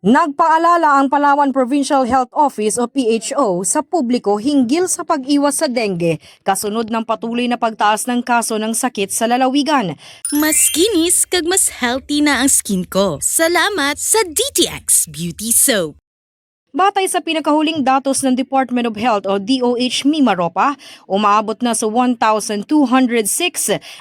Nagpaalala ang Palawan Provincial Health Office o PHO sa publiko hinggil sa pag-iwas sa dengue kasunod ng patuloy na pagtaas ng kaso ng sakit sa lalawigan. Mas kinis kag mas healthy na ang skin ko. Salamat sa DTX Beauty Soap. Batay sa pinakahuling datos ng Department of Health o DOH Mimaropa, umaabot na sa 1,206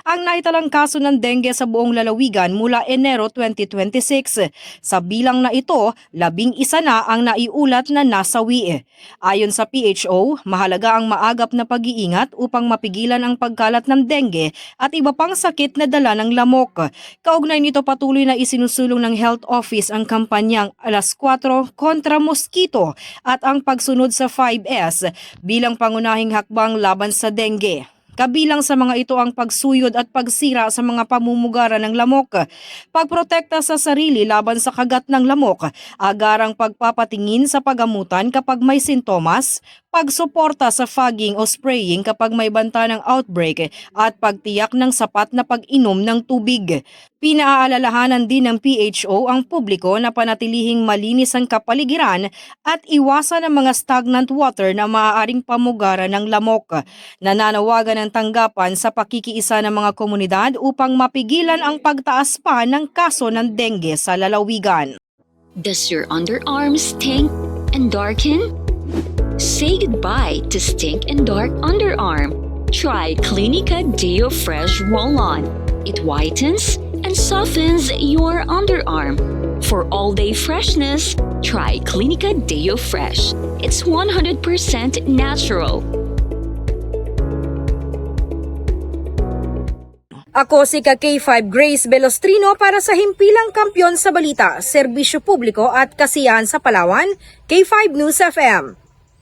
ang naitalang kaso ng dengue sa buong lalawigan mula Enero 2026. Sa bilang na ito, 11 na ang naiulat na nasawi. Ayon sa PHO, mahalaga ang maagap na pag-iingat upang mapigilan ang pagkalat ng dengue at iba pang sakit na dala ng lamok. Kaugnay nito patuloy na isinusulong ng Health Office ang kampanyang Alas 4 kontra Mosquito at ang pagsunod sa 5S bilang pangunahing hakbang laban sa dengue. Kabilang sa mga ito ang pagsuyod at pagsira sa mga pamumugaran ng lamok, pagprotekta sa sarili laban sa kagat ng lamok, agarang pagpapatingin sa pagamutan kapag may sintomas, pagsuporta sa fogging o spraying kapag may banta ng outbreak at pagtiyak ng sapat na pag-inom ng tubig. Pinaalalahanan din ng PHO ang publiko na panatilihing malinis ang kapaligiran at iwasan ang mga stagnant water na maaaring pamugaran ng lamok. Nananawagan ng tanggapan sa pakikiisa ng mga komunidad upang mapigilan ang pagtaas pa ng kaso ng dengue sa lalawigan. Does your underarm stink and darken? Say goodbye to stink and dark underarm. Try Clinica Deo Fresh Roll-On. It whitens and softens your underarm. For all-day freshness, try Clinica Deo Fresh. It's 100% natural. Ako si K5 Grace Belostrino para sa Himpilang Kampyon sa Balita, Serbisyo Publiko at Kasiyahan sa Palawan, K5 News FM.